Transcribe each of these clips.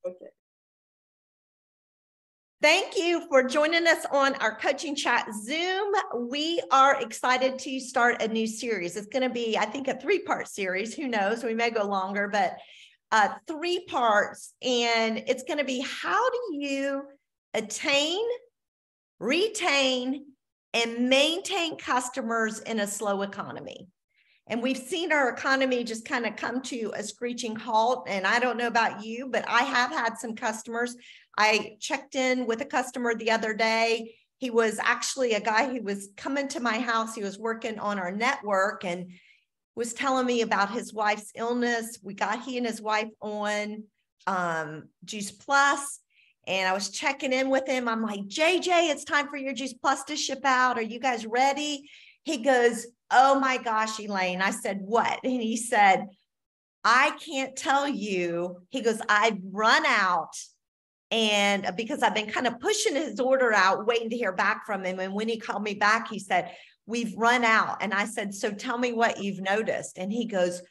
Okay. Thank you for joining us on our coaching chat Zoom. We are excited to start a new series. It's going to be, I think, a 3-part series. Who knows? We may go longer, but 3 parts. And it's going to be, how do you attain, retain, and maintain customers in a slow economy? And we've seen our economy just kind of come to a screeching halt. And I don't know about you, but I have had some customers. I checked in with a customer the other day. He was actually a guy who was coming to my house. He was working on our network and was telling me about his wife's illness. He and his wife on Juice Plus. And I was checking in with him. I'm like, JJ, it's time for your Juice Plus to ship out. Are you guys ready? He goes, oh my gosh, Elaine. I said, what? And he said, I can't tell you. He goes, I've run out. And because I've been kind of pushing his order out, waiting to hear back from him. And when he called me back, he said, we've run out. And I said, so tell me what you've noticed. And he goes,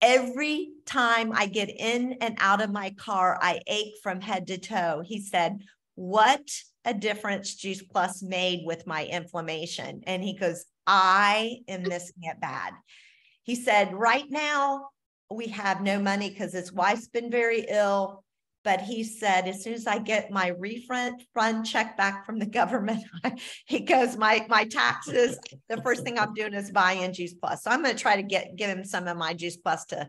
every time I get in and out of my car, I ache from head to toe. He said, what a difference Juice Plus made with my inflammation. And he goes, I am missing it bad. He said, right now we have no money because his wife's been very ill. But he said, as soon as I get my refund check back from the government, he goes, my taxes, the first thing I'm doing is buying Juice Plus. So I'm going to try to give him some of my Juice Plus to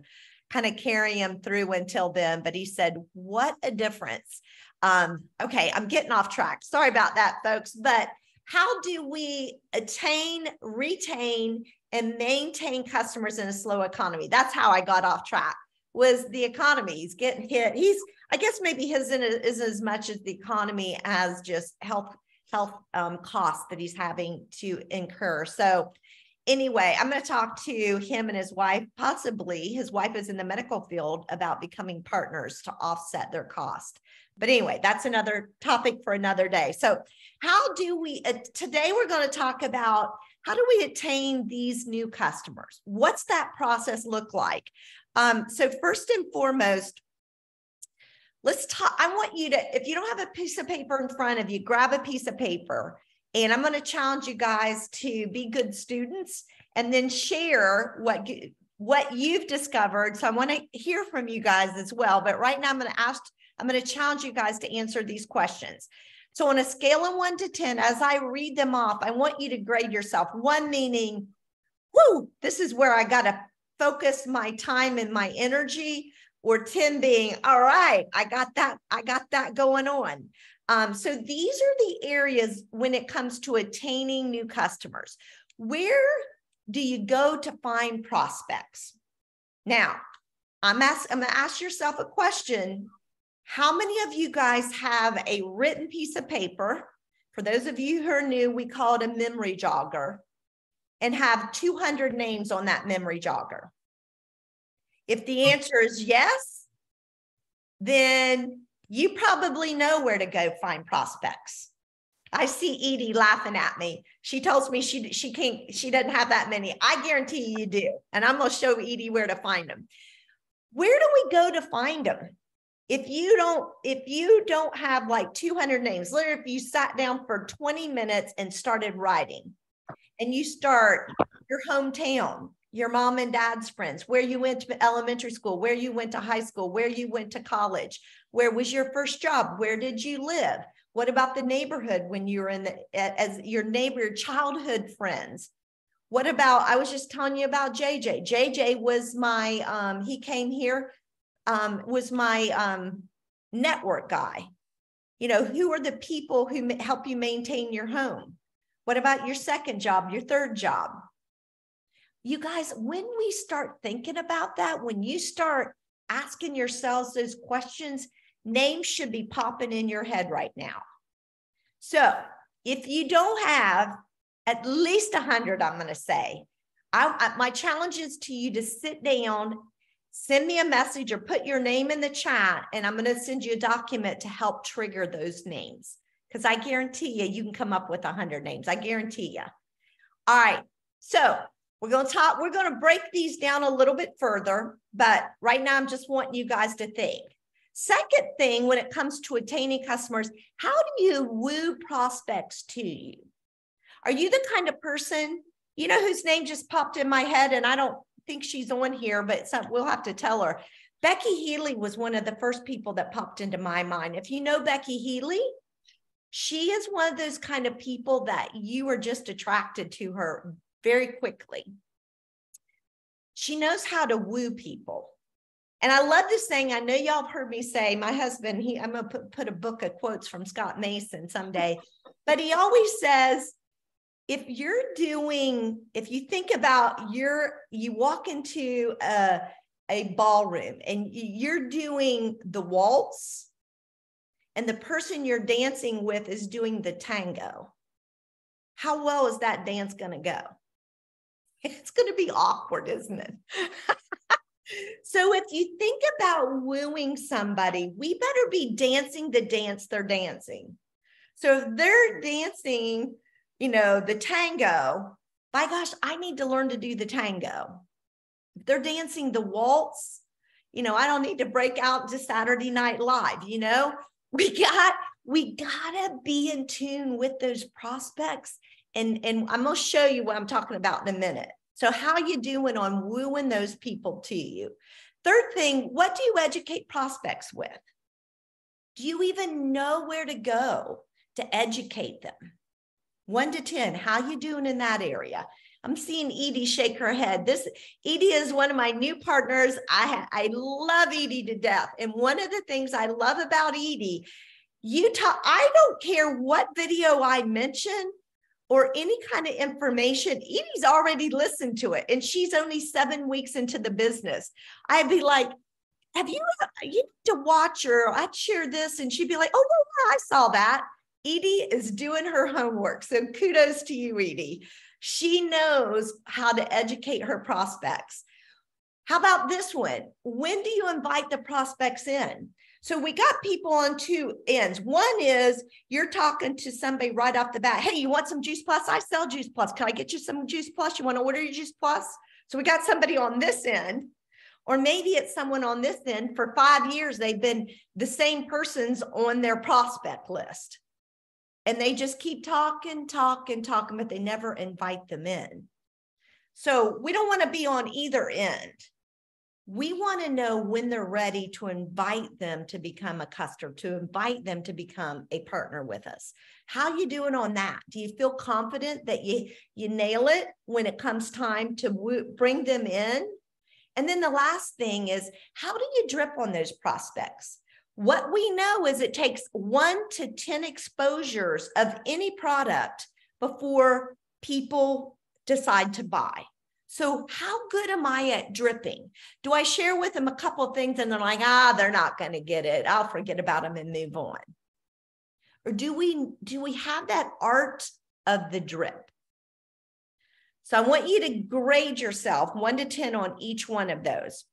kind of carry him through until then. But he said, what a difference. Okay, I'm getting off track. Sorry about that, folks. But how do we attain, retain, and maintain customers in a slow economy? That's how I got off track, was the economy. He's getting hit. I guess maybe his isn't as much as the economy as just health costs that he's having to incur. So anyway, I'm going to talk to him and his wife. Possibly his wife is in the medical field, about becoming partners to offset their cost. But anyway, that's another topic for another day. So how do we, today we're going to talk about, how do we attain these new customers? What's that process look like? So first and foremost, let's talk. I want you to, if you don't have a piece of paper in front of you, grab a piece of paper, and I'm going to challenge you guys to be good students and then share what you've discovered. So I want to hear from you guys as well. But right now I'm going to challenge you guys to answer these questions. So on a scale of 1 to 10, as I read them off, I want you to grade yourself. 1 meaning, whoo, this is where I got to focus my time and my energy, or 10 being, all right, I got that going on. So these are the areas when it comes to attaining new customers. Where do you go to find prospects? Now, I'm going to ask yourself a question. How many of you guys have a written piece of paper? For those of you who are new, we call it a memory jogger, and have 200 names on that memory jogger. If the answer is yes, then you probably know where to go find prospects. I see Edie laughing at me. She tells me she doesn't have that many. I guarantee you do. And I'm going to show Edie where to find them. Where do we go to find them? If you don't have like 200 names, literally if you sat down for 20 minutes and started writing, and you start your hometown, your mom and dad's friends, where you went to elementary school, where you went to high school, where you went to college, where was your first job, where did you live? What about the neighborhood when you were as your neighbor, your childhood friends? What about, I was just telling you about JJ. JJ was my, he came here, was my network guy. You know, who are the people who help you maintain your home? What about your second job, your third job? You guys, when we start thinking about that, when you start asking yourselves those questions, names should be popping in your head right now. So if you don't have at least 100, I'm going to say, my challenge is to you to sit down, send me a message or put your name in the chat, and I'm going to send you a document to help trigger those names. Because I guarantee you can come up with 100 names. I guarantee you. All right. So we're going to break these down a little bit further, but right now I'm just wanting you guys to think. Second thing, when it comes to attaining customers, how do you woo prospects to you? Are you the kind of person, you know, whose name just popped in my head, and I don't think she's on here, but we'll have to tell her. Becky Healy was one of the first people that popped into my mind. If you know Becky Healy, she is one of those kind of people that you are just attracted to her very quickly. She knows how to woo people. And I love this thing. I know y'all have heard me say, my husband, I'm going to put a book of quotes from Scott Mason someday, but he always says, if you think about you walk into a ballroom and you're doing the waltz and the person you're dancing with is doing the tango, how well is that dance going to go? It's going to be awkward, isn't it? So if you think about wooing somebody, we better be dancing the dance they're dancing. So if they're dancing, you know, the tango, by gosh, I need to learn to do the tango. If they're dancing the waltz, you know, I don't need to break out to Saturday Night Live, you know, we gotta be in tune with those prospects. And I'm going to show you what I'm talking about in a minute. So how you doing on wooing those people to you? Third thing, what do you educate prospects with? Do you even know where to go to educate them? 1 to 10, how you doing in that area? I'm seeing Edie shake her head. Edie is one of my new partners. I love Edie to death. And one of the things I love about Edie, I don't care what video I mention or any kind of information, Edie's already listened to it, and she's only 7 weeks into the business. I'd be like, you need to watch her. I'd share this, and she'd be like, oh, no, I saw that. Edie is doing her homework. So kudos to you, Edie. She knows how to educate her prospects. How about this one? When do you invite the prospects in? So we got people on two ends. One is you're talking to somebody right off the bat. Hey, you want some Juice Plus? I sell Juice Plus. Can I get you some Juice Plus? You want to order your Juice Plus? So we got somebody on this end, or maybe it's someone on this end. For 5 years, they've been the same persons on their prospect list. And they just keep talking, but they never invite them in. So we don't want to be on either end. We want to know when they're ready to invite them to become a customer, to invite them to become a partner with us. How you doing on that? Do you feel confident that you nail it when it comes time to bring them in? And then the last thing is, how do you drip on those prospects? What we know is it takes 1 to 10 exposures of any product before people decide to buy. So how good am I at dripping? Do I share with them a couple of things and they're like, they're not going to get it. I'll forget about them and move on. Or do we have that art of the drip? So I want you to grade yourself 1 to 10 on each one of those.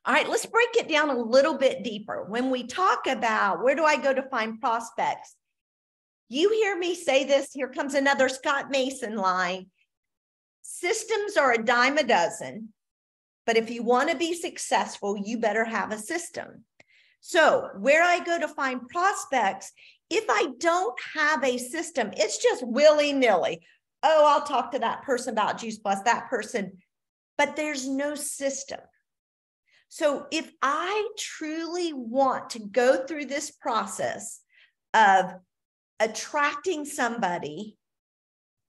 All right, let's break it down a little bit deeper. When we talk about where do I go to find prospects, you hear me say this, here comes another Scott Mason line. Systems are a dime a dozen, but if you want to be successful, you better have a system. So where I go to find prospects, if I don't have a system, it's just willy-nilly. Oh, I'll talk to that person about Juice Plus, that person, but there's no system. So if I truly want to go through this process of attracting somebody,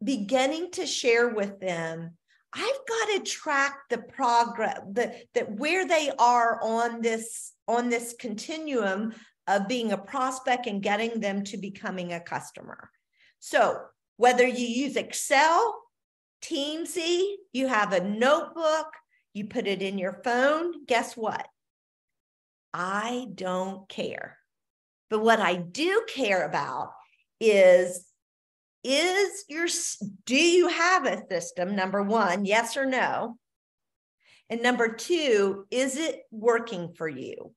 beginning to share with them, I've got to track the progress, that where they are on this continuum of being a prospect and getting them to becoming a customer. So whether you use Excel, Teamsy, you have a notebook, you put it in your phone, guess what? I don't care. But what I do care about is do you have a system? Number one, yes or no? And number two, is it working for you?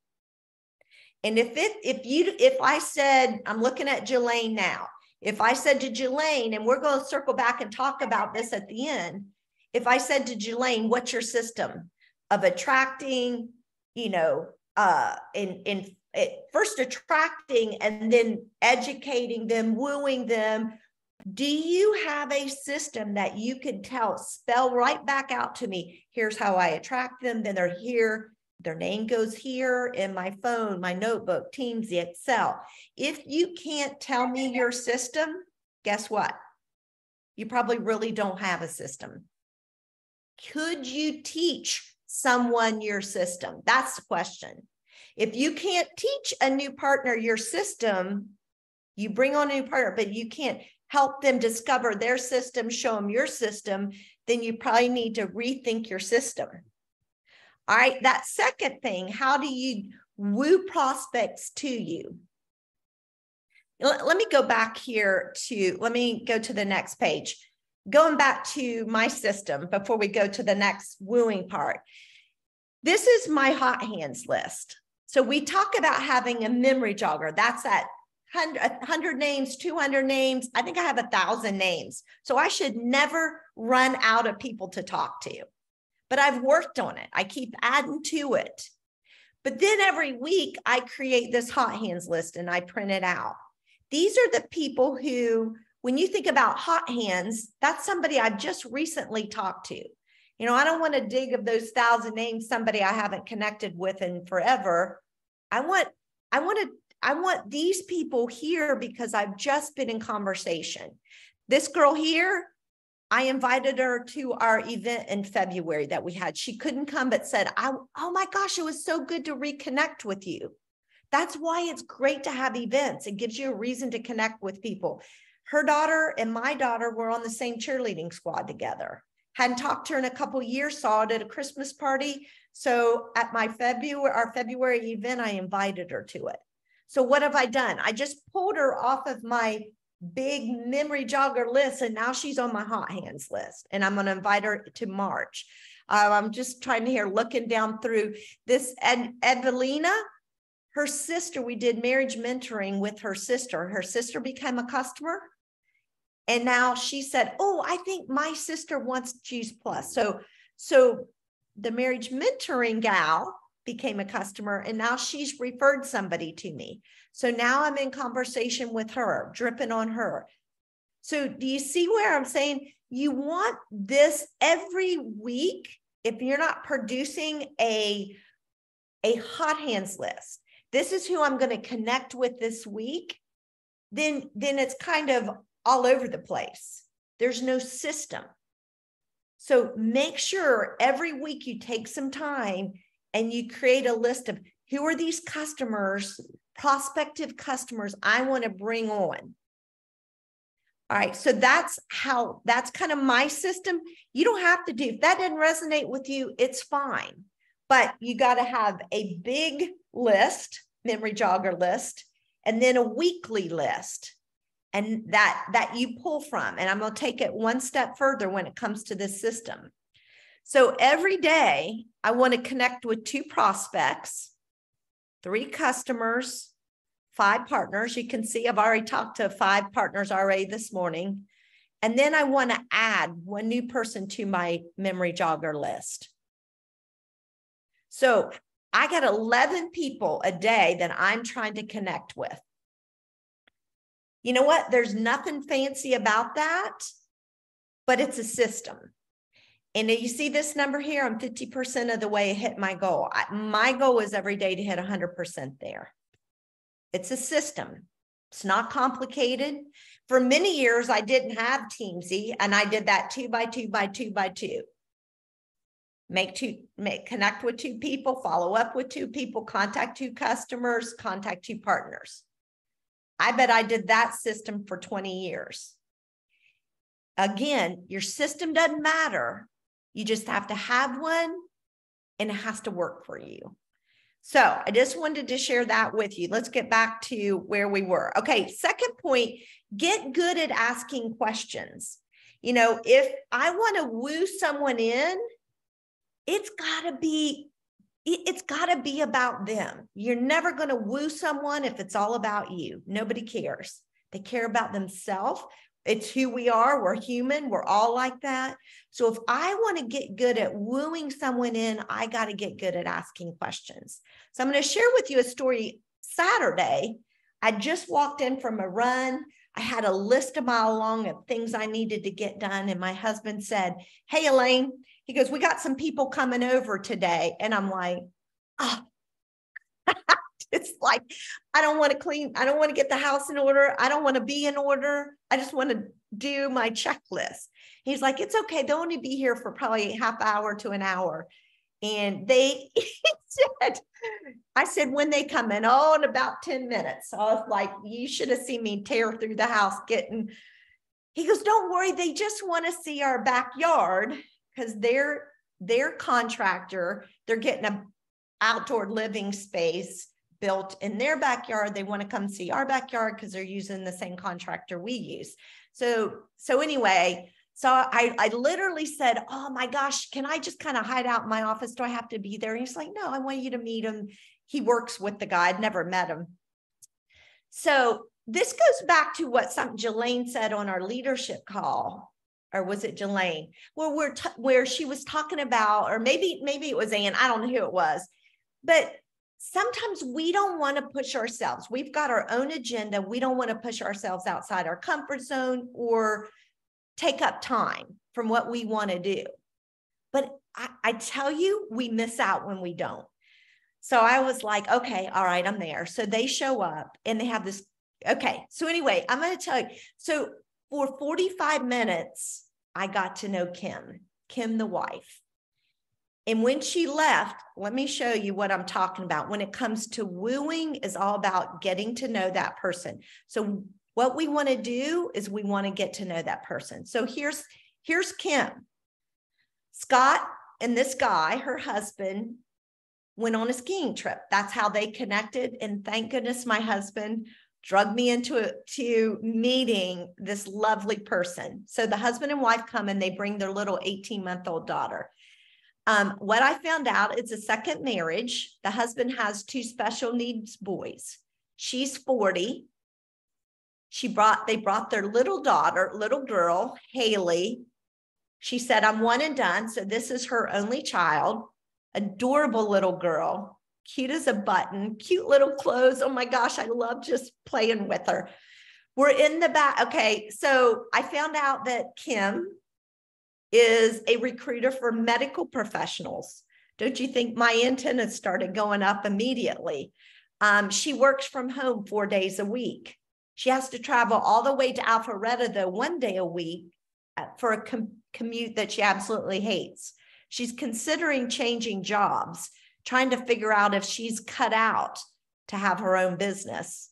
And if I said, I'm looking at Jelaine now, if I said to Jelaine, and we're going to circle back and talk about this at the end, if I said to Jelaine, what's your system of attracting, first attracting and then educating them, wooing them. Do you have a system that you can spell right back out to me? Here's how I attract them. Then they're here. Their name goes here in my phone, my notebook, Teams, the Excel. If you can't tell me your system, guess what? You probably really don't have a system. Could you teach someone your system? That's the question. If you can't teach a new partner your system, you bring on a new partner, but you can't help them discover their system, show them your system, then you probably need to rethink your system. All right, that second thing, how do you woo prospects to you? Let me go back here let me go to the next page. Going back to my system before we go to the next wooing part. This is my hot hands list. So we talk about having a memory jogger. That's at 100 names, 200 names. I think I have 1,000 names. So I should never run out of people to talk to. But I've worked on it. I keep adding to it. But then every week I create this hot hands list and I print it out. These are the people who, when you think about hot hands, that's somebody I've just recently talked to. You know, I don't want to dig of those 1,000 names, somebody I haven't connected with in forever. I want these people here because I've just been in conversation. This girl here, I invited her to our event in February that we had. She couldn't come, but said, oh my gosh, it was so good to reconnect with you. That's why it's great to have events. It gives you a reason to connect with people. Her daughter and my daughter were on the same cheerleading squad together. Hadn't talked to her in a couple of years, saw it at a Christmas party. So at our February event, I invited her to it. So what have I done? I just pulled her off of my big memory jogger list, and now she's on my hot hands list, and I'm going to invite her to March. I'm just trying to looking down through this. Evelina, her sister, we did marriage mentoring with her sister. Her sister became a customer. And now she said, oh, I think my sister wants Juice Plus. So the marriage mentoring gal became a customer, and now she's referred somebody to me. So now I'm in conversation with her, dripping on her. So do you see where I'm saying you want this every week? If you're not producing a hot hands list, this is who I'm going to connect with this week, then it's kind of all over the place. There's no system. So make sure every week you take some time and you create a list of who are these customers, prospective customers I want to bring on. All right, so that's kind of my system. You don't have to do, if that didn't resonate with you, it's fine. But you got to have a big list, memory jogger list, and then a weekly list. And that you pull from. And I'm going to take it one step further when it comes to this system. So every day I want to connect with 2 prospects, 3 customers, 5 partners. You can see I've already talked to 5 partners already this morning. And then I want to add 1 new person to my memory jogger list. So I got 11 people a day that I'm trying to connect with. You know what? There's nothing fancy about that, but it's a system. And you see this number here, I'm 50% of the way to hit my goal. My goal is every day to hit 100% there. It's a system. It's not complicated. For many years, I didn't have Teamsy, and I did that 2 by 2 by 2 by 2. Connect with 2 people, follow up with 2 people, contact 2 customers, contact 2 partners. I bet I did that system for 20 years. Again, your system doesn't matter. You just have to have one, and it has to work for you. So I just wanted to share that with you. Let's get back to where we were. Okay, second point, get good at asking questions. You know, if I want to woo someone in, it's got to be about them. You're never going to woo someone if it's all about you. Nobody cares. They care about themselves. It's who we are. We're human. We're all like that. So if I want to get good at wooing someone in, I got to get good at asking questions. So I'm going to share with you a story. Saturday, I just walked in from a run. I had a list a mile long of things I needed to get done. And my husband said, "Hey, Elaine," he goes, "we got some people coming over today." And I'm like, oh, it's like, I don't want to clean. I don't want to get the house in order. I don't want to be in order. I just want to do my checklist. He's like, "It's okay. They'll only be here for probably a half hour to an hour." And I said, "When they come in?" "Oh, in about 10 minutes. So I was like, you should have seen me tear through the house getting, he goes, "Don't worry. They just want to see our backyard because their contractor, they're getting an outdoor living space built in their backyard. They want to come see our backyard because they're using the same contractor we use." So anyway, so I literally said, "Oh my gosh, can I just kind of hide out in my office? Do I have to be there?" And he's like, "No, I want you to meet him. He works with the guy. I'd never met him." So this goes back to what Jelaine said on our leadership call, or was it Jelaine? Where she was talking about, or maybe it was Ann. I don't know who it was, but sometimes we don't want to push ourselves. We've got our own agenda. We don't want to push ourselves outside our comfort zone or take up time from what we want to do. But I tell you, we miss out when we don't. So I was like, okay, all right, I'm there. So they show up and they have this. Okay. So anyway, I'm going to tell you. So for 45 minutes, I got to know Kim, the wife. And when she left, let me show you what I'm talking about. When it comes to wooing, is all about getting to know that person. So what we want to do is we want to get to know that person. So here's Kim. Scott and this guy, her husband, went on a skiing trip. That's how they connected. And thank goodness my husband drugged me into meeting this lovely person. So the husband and wife come and they bring their little 18-month-old daughter. What I found out, it's a second marriage. The husband has 2 special needs boys. She's 40. They brought their little girl, Haley. She said, "I'm one and done." So this is her only child, adorable little girl, cute as a button, cute little clothes. Oh my gosh, I love just playing with her. We're in the back. Okay. So I found out that Kim is a recruiter for medical professionals. Don't you think my antennas started going up immediately? She works from home 4 days a week. She has to travel all the way to Alpharetta, though, 1 day a week for a commute that she absolutely hates. She's considering changing jobs, trying to figure out if she's cut out to have her own business.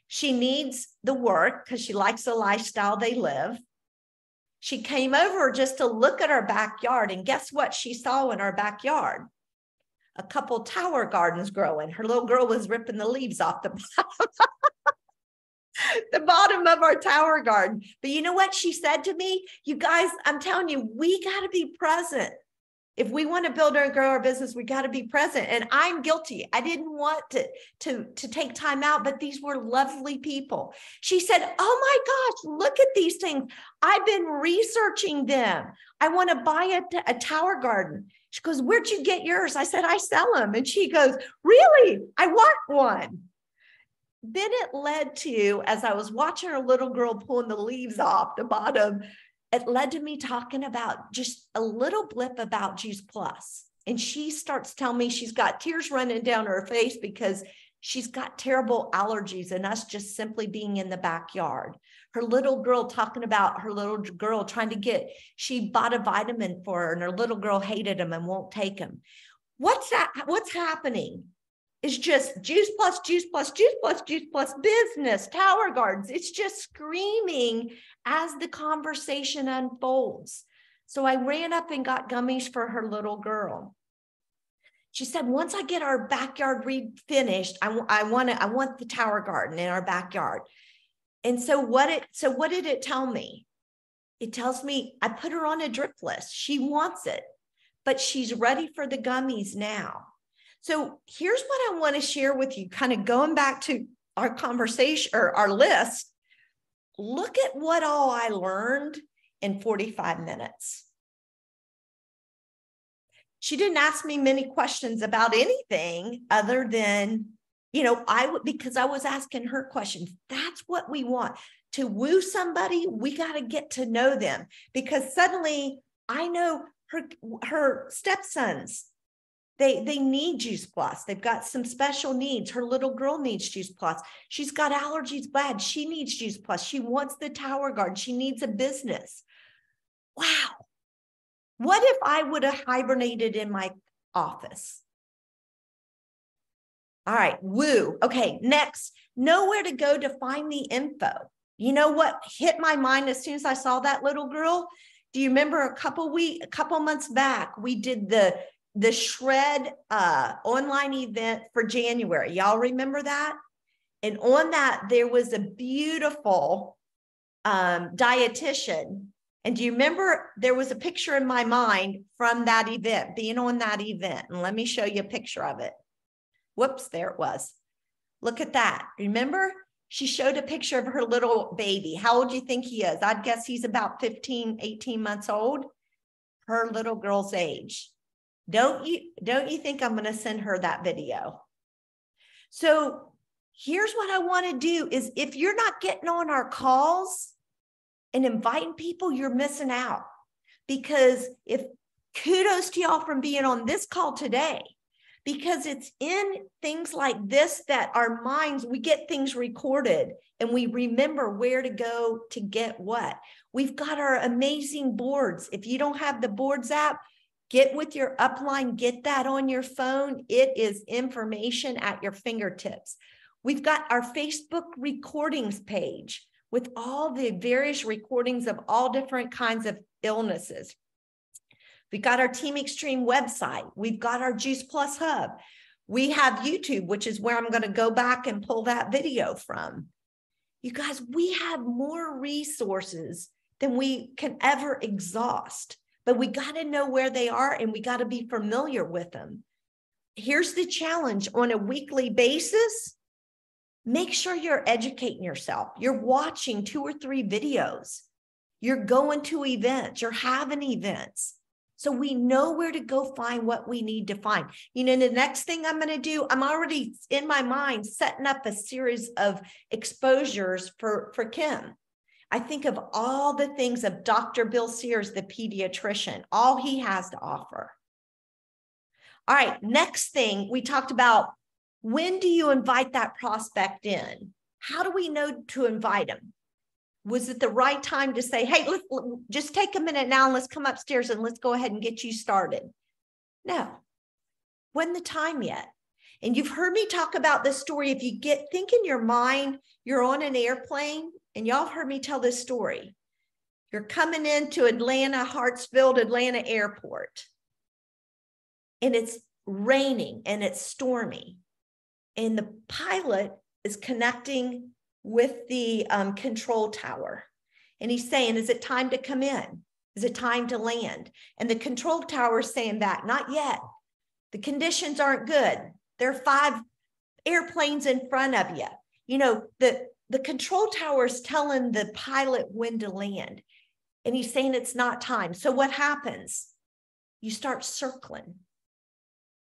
She needs the work because she likes the lifestyle they live. She came over just to look at our backyard, and guess what she saw in our backyard? A couple tower gardens growing. Her little girl was ripping the leaves off the bottom of our tower garden. But you know what she said to me? "You guys, I'm telling you, we got to be present. If we want to build and grow our business, we got to be present." And I'm guilty. I didn't want to take time out, but these were lovely people. She said, "Oh my gosh, look at these things. I've been researching them. I want to buy a tower garden." She goes, "Where'd you get yours?" I said, "I sell them." And she goes, "Really? I want one." Then it led to, as I was watching her little girl pulling the leaves off the bottom, it led to me talking about just a little blip about Juice Plus. And she starts telling me she's got tears running down her face because she's got terrible allergies and us just simply being in the backyard. Her little girl talking about her little girl she bought a vitamin for her and her little girl hated him and won't take him. What's happening? It's just Juice Plus, Juice Plus, Juice Plus, Juice Plus, business, tower gardens. It's just screaming as the conversation unfolds. So I ran up and got gummies for her little girl. She said, "Once I get our backyard finished, I want the tower garden in our backyard." And so what did it tell me? It tells me I put her on a drip list. She wants it, but she's ready for the gummies now. So here's what I want to share with you, kind of going back to our conversation or our list. look at what all I learned in 45 minutes. She didn't ask me many questions about anything other than, because I was asking her questions. That's what we want. To woo somebody, we got to get to know them, because suddenly I know her stepsons. They need Juice Plus. They've got some special needs. Her little girl needs Juice Plus. She's got allergies bad. She needs Juice Plus. She wants the Tower Guard. She needs a business. Wow. What if I would have hibernated in my office? All right, woo. Okay, next, know where to go to find the info. You know what hit my mind as soon as I saw that little girl? Do you remember a couple months back, we did the Shred online event for January. Y'all remember that? And on that, there was a beautiful dietitian. And do you remember there was a picture in my mind from that event, being on that event? And let me show you a picture of it. Whoops, there it was. Look at that. Remember? She showed a picture of her little baby. How old do you think he is? I'd guess he's about 15, 18 months old. Her little girl's age. Don't you think I'm going to send her that video? So here's what I want to do is, if you're not getting on our calls and inviting people, you're missing out. Because kudos to y'all from being on this call today, because it's in things like this that our minds, we get things recorded and we remember where to go to get what. We've got our amazing boards. If you don't have the boards app, get with your upline, get that on your phone. It is information at your fingertips. We've got our Facebook recordings page with all the various recordings of all different kinds of illnesses. We've got our Team Extreme website. We've got our Juice Plus Hub. We have YouTube, which is where I'm going to go back and pull that video from. You guys, we have more resources than we can ever exhaust, but we got to know where they are and we got to be familiar with them. Here's the challenge: on a weekly basis, make sure you're educating yourself. You're watching 2 or 3 videos. You're going to events. You're having events. So we know where to go find what we need to find. The next thing I'm going to do, I'm already in my mind setting up a series of exposures for Kim. I think of all the things of Dr. Bill Sears, the pediatrician, all he has to offer. All right, next thing we talked about, when do you invite that prospect in? How do we know to invite them? Was it the right time to say, hey, let's just take a minute now and let's come upstairs and let's go ahead and get you started? No, wasn't the time yet. And you've heard me talk about this story. If you think in your mind, you're on an airplane, and y'all have heard me tell this story. You're coming into Atlanta, Hartsfield, Atlanta Airport, and it's raining and it's stormy. And the pilot is connecting with the control tower. And he's saying, is it time to come in? Is it time to land? And the control tower is saying back, not yet. The conditions aren't good. There are 5 airplanes in front of you. The control tower is telling the pilot when to land. And he's saying it's not time. So what happens? You start circling.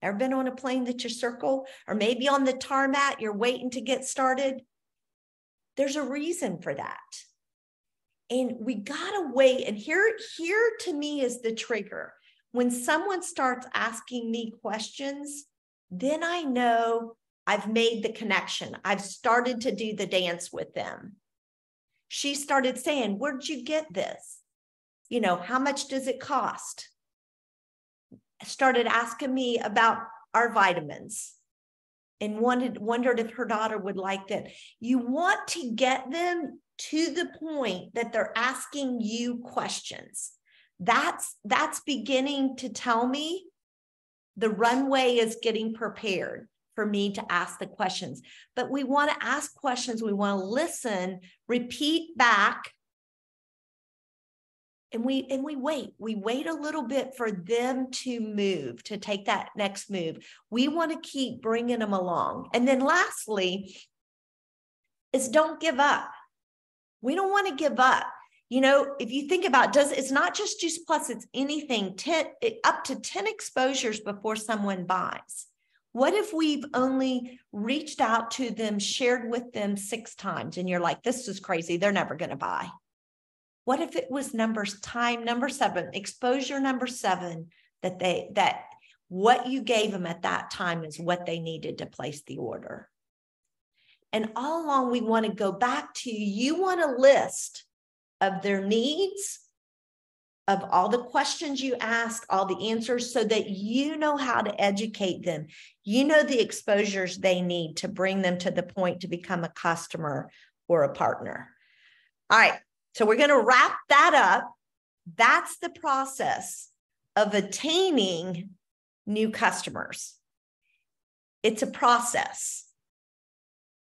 Ever been on a plane that you circle? Or maybe on the tarmac, you're waiting to get started? There's a reason for that. And we gotta wait. And here to me is the trigger. When someone starts asking me questions, then I know I've made the connection. I've started to do the dance with them. She started saying, where'd you get this? How much does it cost? Started asking me about our vitamins. And wondered if her daughter would like that. You want to get them to the point that they're asking you questions. That's beginning to tell me the runway is getting prepared for me to ask the questions. But we want to ask questions. We want to listen, repeat back. And we wait. We wait a little bit for them to move, to take that next move. We want to keep bringing them along. And then lastly is don't give up. We don't want to give up. You know, if you think about it's not just Juice Plus, it's anything, up to 10 exposures before someone buys. What if we've only reached out to them, shared with them 6 times, and you're like, this is crazy, they're never going to buy? What if it was number 7, exposure number 7, that what you gave them at that time is what they needed to place the order? And all along, we want to go back to, you want a list of their needs, of all the questions you ask, all the answers, so that you know how to educate them. You know the exposures they need to bring them to the point to become a customer or a partner. All right, so we're going to wrap that up. That's the process of attaining new customers. It's a process.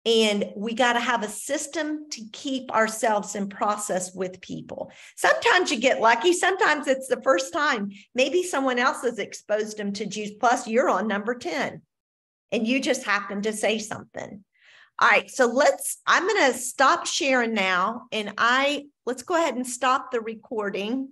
And we got to have a system to keep ourselves in process with people. Sometimes you get lucky. Sometimes it's the first time. Maybe someone else has exposed them to Juice Plus. You're on number 10 and you just happen to say something. All right. So I'm going to stop sharing now, and let's go ahead and stop the recording.